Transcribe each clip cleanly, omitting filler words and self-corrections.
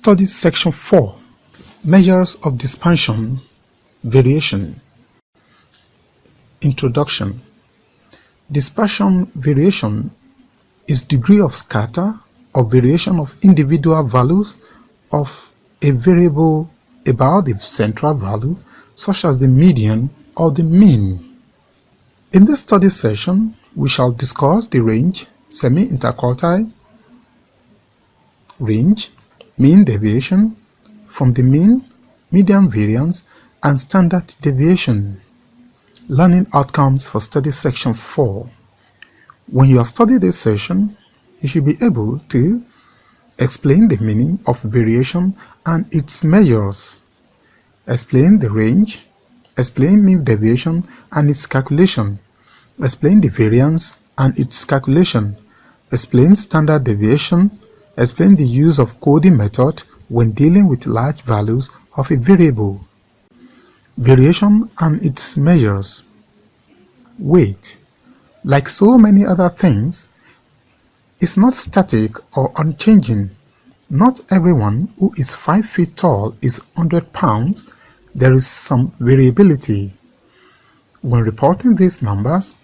Study Section 4. Measures of Dispersion, Variation. Introduction. Dispersion variation is degree of scatter or variation of individual values of a variable about the central value, such as the median or the mean. In this study session, we shall discuss the range, semi-interquartile range, mean deviation from the mean, median variance, and standard deviation. Learning outcomes for study section 4. When you have studied this session, you should be able to explain the meaning of variation and its measures, explain the range, explain mean deviation and its calculation, explain the variance and its calculation, explain standard deviation, explain the use of coding method when dealing with large values of a variable. Variation and its measures. Weight, like so many other things, is not static or unchanging. Not everyone who is 5 feet tall is 100 pounds. There is some variability. When reporting these numbers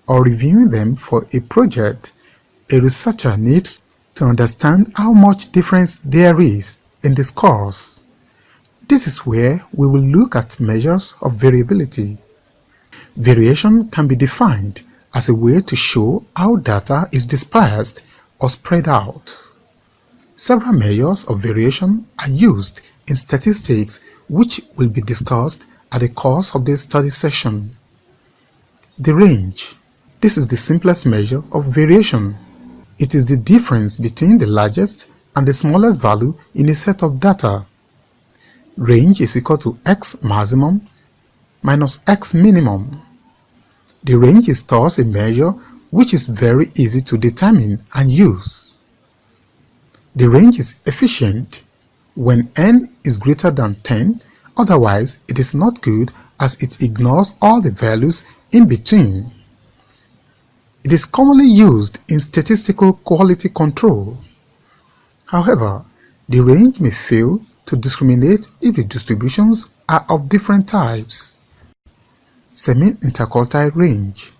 or reviewing them for a project, a researcher needs to understand how much difference there is in the scores. This is where we will look at measures of variability. Variation can be defined as a way to show how data is dispersed or spread out. Several measures of variation are used in statistics, which will be discussed at the course of this study session. The range. This is the simplest measure of variation. It is the difference between the largest and the smallest value in a set of data. Range is equal to x maximum minus x minimum. The range is thus a measure which is very easy to determine and use. The range is efficient when n is greater than 10, otherwise it is not good as it ignores all the values in between. It is commonly used in statistical quality control. However, the range may fail to discriminate if the distributions are of different types. Semi-interquartile range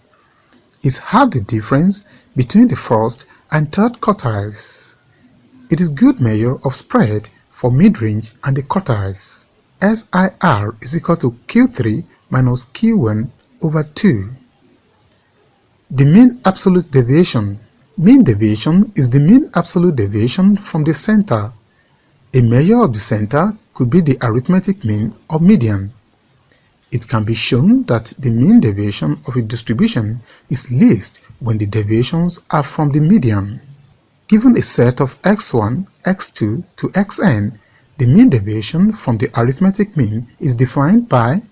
is half the difference between the first and third quartiles. It is a good measure of spread for mid-range and the quartiles. SIR is equal to Q3 minus Q1 over 2. The mean absolute deviation. Mean deviation is the mean absolute deviation from the center. A measure of the center could be the arithmetic mean or median. It can be shown that the mean deviation of a distribution is least when the deviations are from the median. Given a set of x1, x2 to xn, the mean deviation from the arithmetic mean is defined by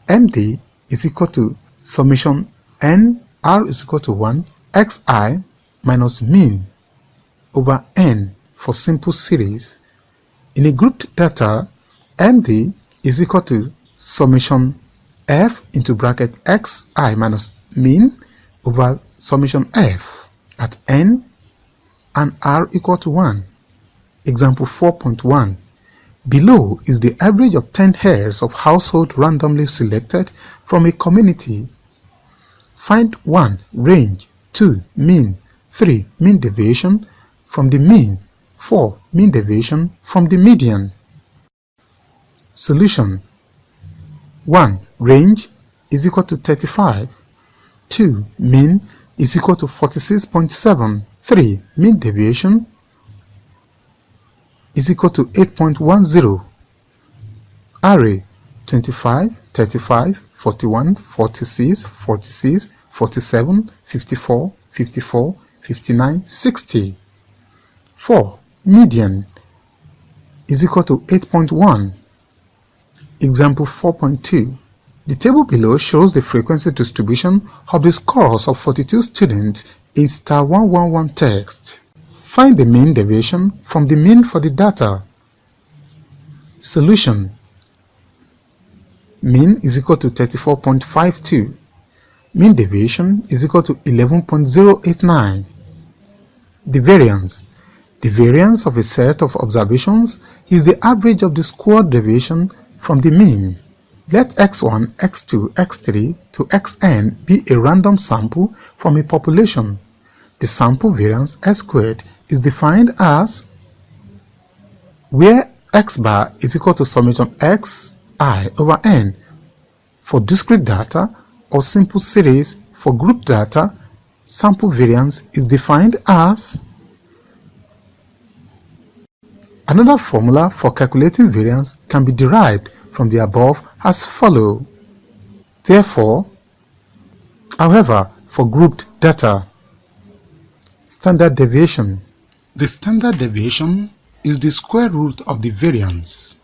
MD is equal to summation n r is equal to 1 xi minus mean over n for simple series. In a grouped data, MD is equal to summation f into bracket xi minus mean over summation f at n and r equal to 1. Example 4.1. Below is the average of 10 heirs of household randomly selected from a community. Find 1. Range, 2. Mean, 3. Mean deviation from the mean, 4. Mean deviation from the median. Solution. 1. Range is equal to 35. 2. Mean is equal to 46.7. 3. Mean deviation is equal to 8.10. Array 25, 35, 41, 46, 46, 47, 54, 54, 59, 60. 4. Median is equal to 8.1. Example 4.2. The table below shows the frequency distribution of the scores of 42 students in star 111 text. Find the mean deviation from the mean for the data. Solution. Mean is equal to 34.52. Mean deviation is equal to 11.089. The variance. The variance of a set of observations is the average of the squared deviation from the mean. Let x1, x2, x3 to xn be a random sample from a population. The sample variance s squared is defined as where x bar is equal to summation xi over n for discrete data or simple series for group data. Sample variance is defined as. Another formula for calculating variance can be derived from the above as follows. Therefore, however, for grouped data, standard deviation. The standard deviation is the square root of the variance.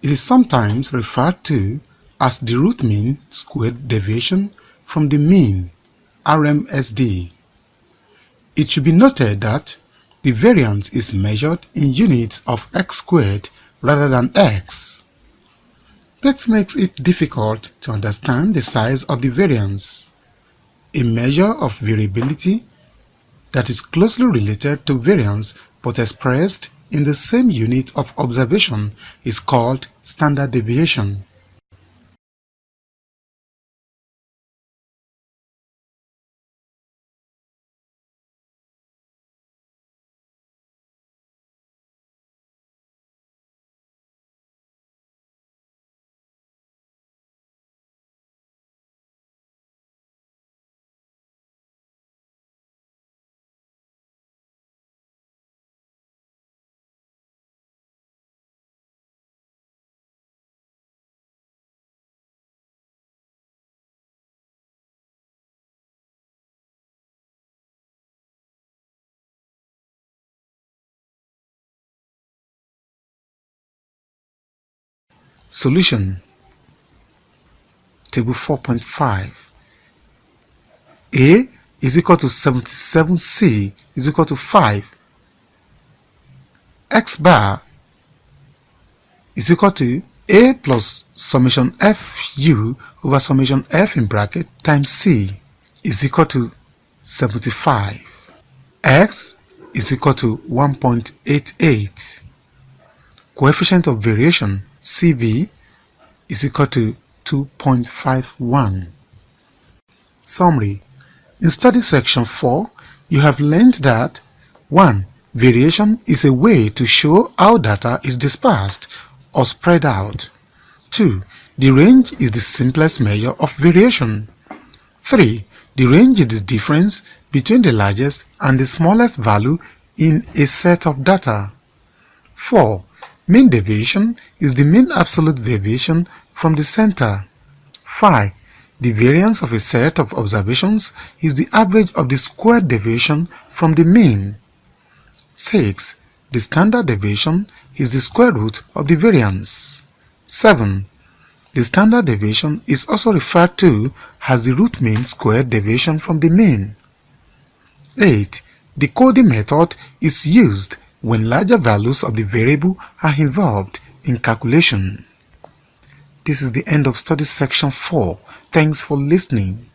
It is sometimes referred to as the root mean squared deviation from the mean, RMSD. It should be noted that the variance is measured in units of x squared rather than x. That makes it difficult to understand the size of the variance. A measure of variability that is closely related to variance but expressed in the same unit of observation is called standard deviation. Solution. Table 4.5. A is equal to 77C is equal to 5. X bar is equal to A plus summation FU over summation F in bracket times C is equal to 75. X is equal to 1.88. Coefficient of variation CV is equal to 2.51. Summary. In study section 4, you have learned that 1. Variation is a way to show how data is dispersed or spread out. 2. The range is the simplest measure of variation. 3. The range is the difference between the largest and the smallest value in a set of data. 4. Mean deviation is the mean absolute deviation from the center. 5. The variance of a set of observations is the average of the squared deviation from the mean. 6. The standard deviation is the square root of the variance. 7. The standard deviation is also referred to as the root mean squared deviation from the mean. 8. The coding method is used when larger values of the variable are involved in calculation. This is the end of study section 4. Thanks for listening.